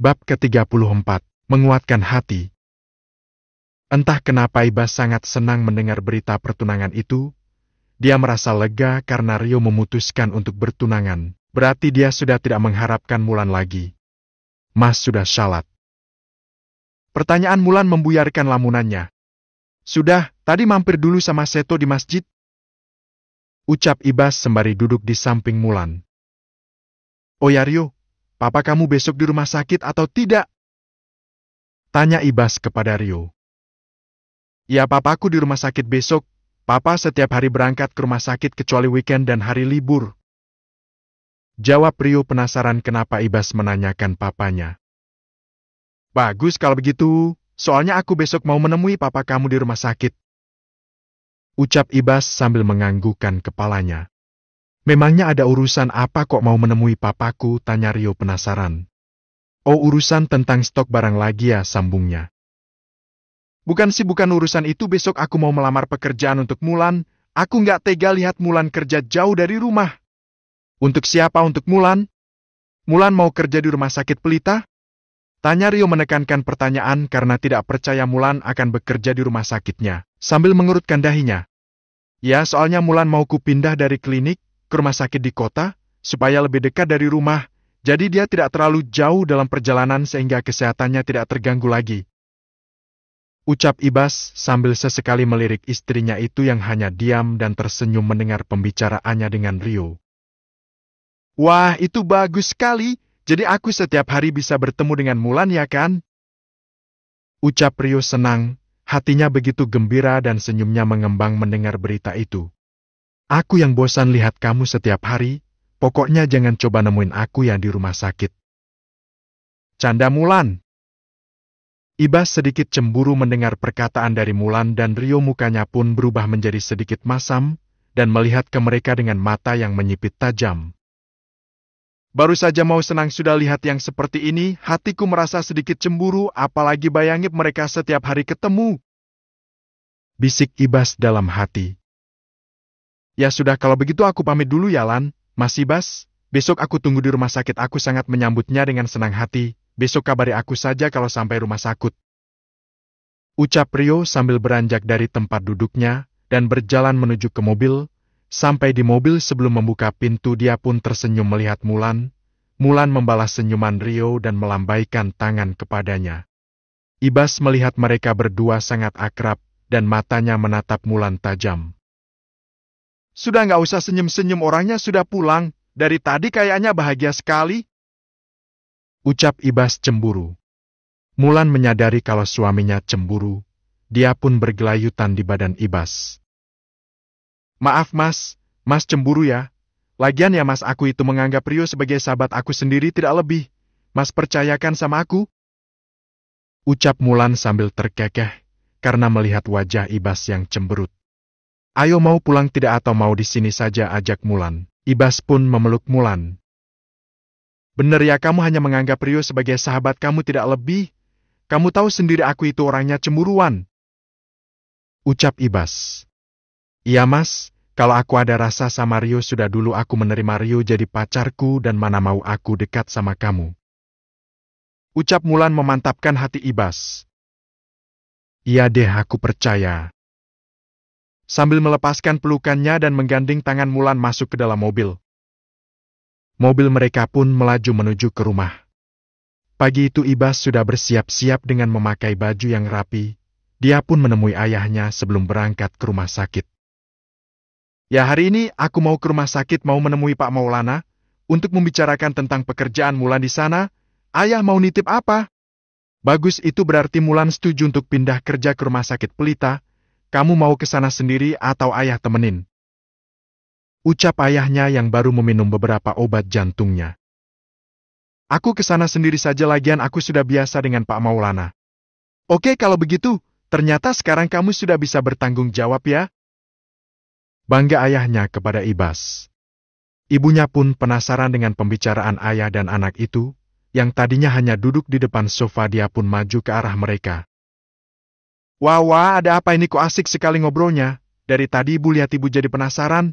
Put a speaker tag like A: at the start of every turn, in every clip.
A: Bab ke-34, Menguatkan Hati. Entah kenapa Ibas sangat senang mendengar berita pertunangan itu. Dia merasa lega karena Rio memutuskan untuk bertunangan. Berarti dia sudah tidak mengharapkan Mulan lagi. Mas sudah syalat. Pertanyaan Mulan membuyarkan lamunannya. Sudah, tadi mampir dulu sama Seto di masjid. Ucap Ibas sembari duduk di samping Mulan. Oh ya Rio, papa kamu besok di rumah sakit atau tidak? Tanya Ibas kepada Rio. Ya papaku di rumah sakit besok. Papa setiap hari berangkat ke rumah sakit kecuali weekend dan hari libur. Jawab Rio penasaran kenapa Ibas menanyakan papanya. Bagus kalau begitu, soalnya aku besok mau menemui papa kamu di rumah sakit. Ucap Ibas sambil menganggukkan kepalanya. Memangnya ada urusan apa kok mau menemui papaku, tanya Rio penasaran. Oh urusan tentang stok barang lagi ya, sambungnya. Bukan urusan itu, besok aku mau melamar pekerjaan untuk Mulan. Aku nggak tega lihat Mulan kerja jauh dari rumah. Untuk siapa untuk Mulan? Mulan mau kerja di rumah sakit Pelita? Tanya Rio menekankan pertanyaan karena tidak percaya Mulan akan bekerja di rumah sakitnya, sambil mengerutkan dahinya. Ya soalnya Mulan mau pindah dari klinik ke rumah sakit di kota, supaya lebih dekat dari rumah, jadi dia tidak terlalu jauh dalam perjalanan sehingga kesehatannya tidak terganggu lagi. Ucap Ibas sambil sesekali melirik istrinya itu yang hanya diam dan tersenyum mendengar pembicaraannya dengan Rio. Wah, itu bagus sekali. Jadi aku setiap hari bisa bertemu dengan Mulan ya kan? Ucap Rio senang, hatinya begitu gembira dan senyumnya mengembang mendengar berita itu. Aku yang bosan lihat kamu setiap hari, pokoknya jangan coba nemuin aku yang di rumah sakit. Canda Mulan. Ibas sedikit cemburu mendengar perkataan dari Mulan dan Rio mukanya pun berubah menjadi sedikit masam dan melihat ke mereka dengan mata yang menyipit tajam. Baru saja mau senang sudah lihat yang seperti ini, hatiku merasa sedikit cemburu apalagi bayangin mereka setiap hari ketemu. Bisik Ibas dalam hati. Ya sudah kalau begitu aku pamit dulu ya Lan, Mas Ibas, besok aku tunggu di rumah sakit, aku sangat menyambutnya dengan senang hati. Besok kabari aku saja kalau sampai rumah sakit. Ucap Rio sambil beranjak dari tempat duduknya dan berjalan menuju ke mobil. Sampai di mobil sebelum membuka pintu dia pun tersenyum melihat Mulan. Mulan membalas senyuman Rio dan melambaikan tangan kepadanya. Ibas melihat mereka berdua sangat akrab dan matanya menatap Mulan tajam. Sudah nggak usah senyum-senyum, orangnya sudah pulang. Dari tadi kayaknya bahagia sekali. Ucap Ibas cemburu. Mulan menyadari kalau suaminya cemburu. Dia pun bergelayutan di badan Ibas. Maaf mas cemburu ya. Lagian ya mas, aku itu menganggap Rio sebagai sahabat aku sendiri tidak lebih. Mas percayakan sama aku? Ucap Mulan sambil terkekeh karena melihat wajah Ibas yang cemberut. Ayo mau pulang tidak atau mau di sini saja, ajak Mulan. Ibas pun memeluk Mulan. Bener ya, kamu hanya menganggap Rio sebagai sahabat kamu tidak lebih. Kamu tahu sendiri aku itu orangnya cemburuan. Ucap Ibas. Iya mas, kalau aku ada rasa sama Rio sudah dulu aku menerima Rio jadi pacarku dan mana mau aku dekat sama kamu. Ucap Mulan memantapkan hati Ibas. Iya deh, aku percaya. Sambil melepaskan pelukannya dan menggandeng tangan Mulan masuk ke dalam mobil. Mobil mereka pun melaju menuju ke rumah. Pagi itu Ibas sudah bersiap-siap dengan memakai baju yang rapi. Dia pun menemui ayahnya sebelum berangkat ke rumah sakit. Ya hari ini aku mau ke rumah sakit mau menemui Pak Maulana untuk membicarakan tentang pekerjaan Mulan di sana. Ayah mau nitip apa? Bagus, itu berarti Mulan setuju untuk pindah kerja ke rumah sakit Pelita. Kamu mau ke sana sendiri atau ayah temenin? Ucap ayahnya yang baru meminum beberapa obat jantungnya. Aku ke sana sendiri saja, lagian aku sudah biasa dengan Pak Maulana. Oke kalau begitu, ternyata sekarang kamu sudah bisa bertanggung jawab ya? Bangga ayahnya kepada Ibas. Ibunya pun penasaran dengan pembicaraan ayah dan anak itu, yang tadinya hanya duduk di depan sofa, dia pun maju ke arah mereka. Wah, ada apa ini kok asik sekali ngobrolnya? Dari tadi ibu lihat ibu jadi penasaran.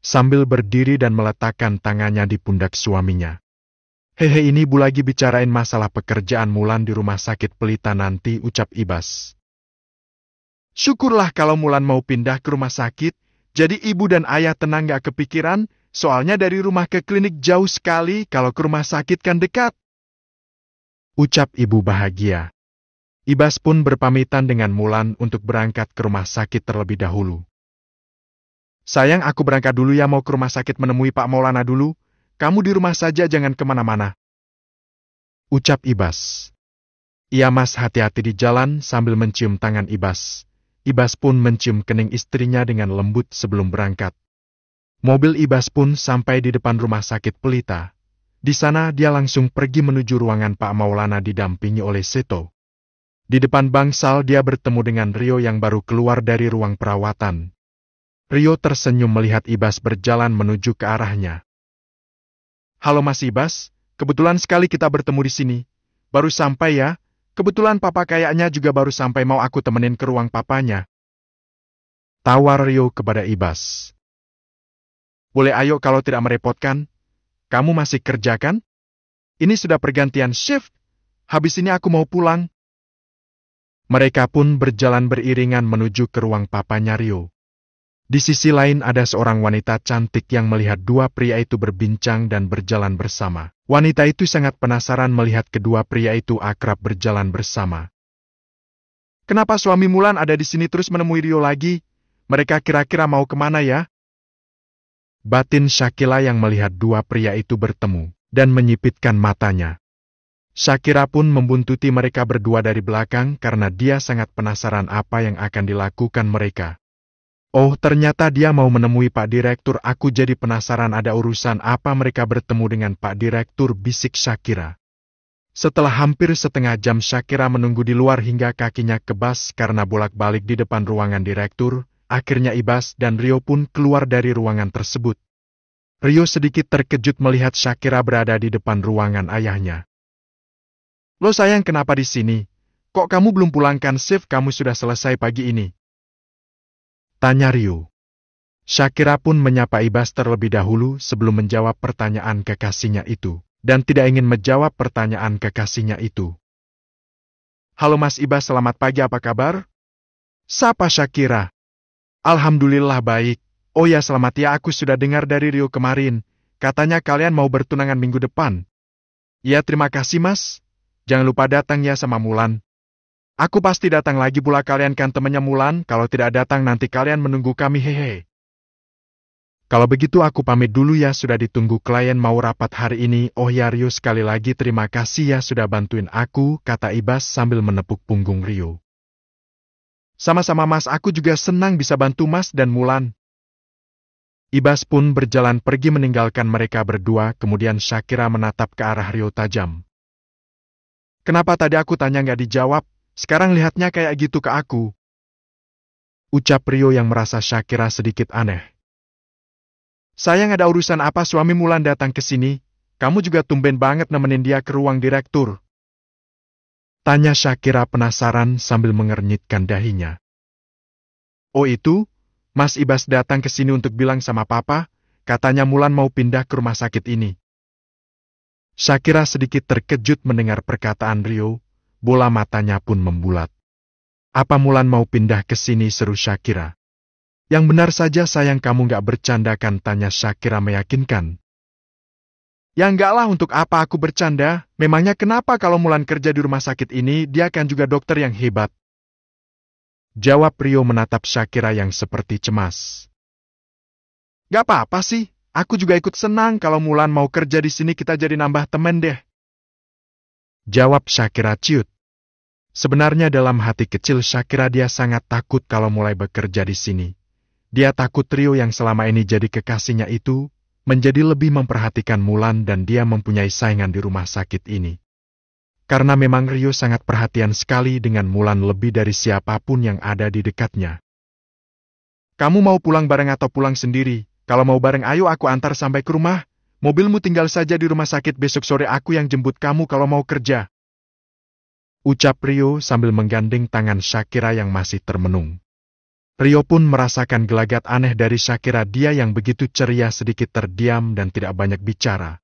A: Sambil berdiri dan meletakkan tangannya di pundak suaminya. Hehe, ini Bu lagi bicarain masalah pekerjaan Mulan di rumah sakit Pelita nanti, ucap Ibas. Syukurlah kalau Mulan mau pindah ke rumah sakit, jadi ibu dan ayah tenang gak kepikiran, soalnya dari rumah ke klinik jauh sekali, kalau ke rumah sakit kan dekat. Ucap ibu bahagia. Ibas pun berpamitan dengan Mulan untuk berangkat ke rumah sakit terlebih dahulu. Sayang, aku berangkat dulu ya, mau ke rumah sakit menemui Pak Maulana dulu. Kamu di rumah saja, jangan kemana-mana. Ucap Ibas. Iya Mas, hati-hati di jalan, sambil mencium tangan Ibas. Ibas pun mencium kening istrinya dengan lembut sebelum berangkat. Mobil Ibas pun sampai di depan rumah sakit Pelita. Di sana dia langsung pergi menuju ruangan Pak Maulana didampingi oleh Seto. Di depan bangsal dia bertemu dengan Rio yang baru keluar dari ruang perawatan. Rio tersenyum melihat Ibas berjalan menuju ke arahnya. Halo Mas Ibas, kebetulan sekali kita bertemu di sini. Baru sampai ya, kebetulan papa kayaknya juga baru sampai, mau aku temenin ke ruang papanya. Tawar Rio kepada Ibas. Boleh, ayo kalau tidak merepotkan. Kamu masih kerja kan? Ini sudah pergantian shift. Habis ini aku mau pulang. Mereka pun berjalan beriringan menuju ke ruang papanya Rio. Di sisi lain ada seorang wanita cantik yang melihat dua pria itu berbincang dan berjalan bersama. Wanita itu sangat penasaran melihat kedua pria itu akrab berjalan bersama. Kenapa suami Mulan ada di sini terus menemui Rio lagi? Mereka kira-kira mau kemana ya? Batin Shakila yang melihat dua pria itu bertemu dan menyipitkan matanya. Shakira pun membuntuti mereka berdua dari belakang karena dia sangat penasaran apa yang akan dilakukan mereka. Oh, ternyata dia mau menemui Pak Direktur. Aku jadi penasaran ada urusan apa mereka bertemu dengan Pak Direktur, bisik Shakira. Setelah hampir setengah jam Shakira menunggu di luar hingga kakinya kebas karena bolak-balik di depan ruangan Direktur, akhirnya Ibas dan Rio pun keluar dari ruangan tersebut. Rio sedikit terkejut melihat Shakira berada di depan ruangan ayahnya. Lo sayang, kenapa di sini? Kok kamu belum pulangkan shift kamu sudah selesai pagi ini? Tanya Rio. Shakira pun menyapa Ibas terlebih dahulu sebelum menjawab pertanyaan kekasihnya itu, dan tidak ingin menjawab pertanyaan kekasihnya itu. Halo Mas Ibas, selamat pagi, apa kabar? Sapa Shakira. Alhamdulillah baik. Oh ya, selamat ya, aku sudah dengar dari Rio kemarin. Katanya kalian mau bertunangan minggu depan. Ya, terima kasih Mas. Jangan lupa datang ya sama Mulan. Aku pasti datang lagi pula, kalian kan temannya Mulan, kalau tidak datang nanti kalian menunggu kami, hehe. Kalau begitu aku pamit dulu ya, sudah ditunggu klien mau rapat hari ini. Oh ya Rio, sekali lagi terima kasih ya sudah bantuin aku, kata Ibas sambil menepuk punggung Rio. Sama-sama Mas, aku juga senang bisa bantu Mas dan Mulan. Ibas pun berjalan pergi meninggalkan mereka berdua, kemudian Shakira menatap ke arah Rio tajam. Kenapa tadi aku tanya nggak dijawab? Sekarang lihatnya kayak gitu ke aku. Ucap Rio yang merasa Shakira sedikit aneh. Sayang, ada urusan apa suami Mulan datang ke sini? Kamu juga tumben banget nemenin dia ke ruang Direktur. Tanya Shakira penasaran sambil mengernyitkan dahinya. Oh itu, Mas Ibas datang ke sini untuk bilang sama papa, katanya Mulan mau pindah ke rumah sakit ini. Shakira sedikit terkejut mendengar perkataan Rio. Bola matanya pun membulat. Apa Mulan mau pindah ke sini, seru Shakira. Yang benar saja sayang, kamu gak bercanda kan, tanya Shakira meyakinkan. Ya enggak lah, untuk apa aku bercanda? Memangnya kenapa kalau Mulan kerja di rumah sakit ini, dia kan juga dokter yang hebat. Jawab Rio menatap Shakira yang seperti cemas. Gak apa-apa sih, aku juga ikut senang kalau Mulan mau kerja di sini, kita jadi nambah temen deh. Jawab Shakira ciut. Sebenarnya dalam hati kecil Shakira dia sangat takut kalau mulai bekerja di sini. Dia takut Rio yang selama ini jadi kekasihnya itu, menjadi lebih memperhatikan Mulan dan dia mempunyai saingan di rumah sakit ini. Karena memang Rio sangat perhatian sekali dengan Mulan lebih dari siapapun yang ada di dekatnya. Kamu mau pulang bareng atau pulang sendiri? Kalau mau bareng ayo aku antar sampai ke rumah. Mobilmu tinggal saja di rumah sakit, besok sore aku yang jemput kamu kalau mau kerja. Ucap Rio sambil menggandeng tangan Shakira yang masih termenung. Rio pun merasakan gelagat aneh dari Shakira, dia yang begitu ceria sedikit terdiam dan tidak banyak bicara.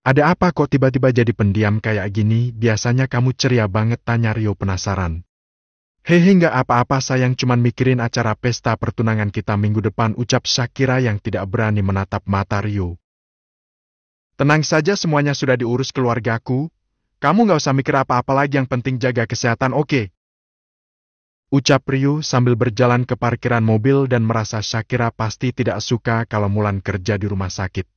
A: Ada apa kok tiba-tiba jadi pendiam kayak gini? Biasanya kamu ceria banget, tanya Rio penasaran. Hehe, nggak apa-apa sayang, cuman mikirin acara pesta pertunangan kita minggu depan, ucap Shakira yang tidak berani menatap mata Rio. Tenang saja, semuanya sudah diurus keluargaku. Kamu nggak usah mikir apa-apa lagi, yang penting jaga kesehatan, oke? Ucap Rio sambil berjalan ke parkiran mobil dan merasa Shakira pasti tidak suka kalau Mulan kerja di rumah sakit.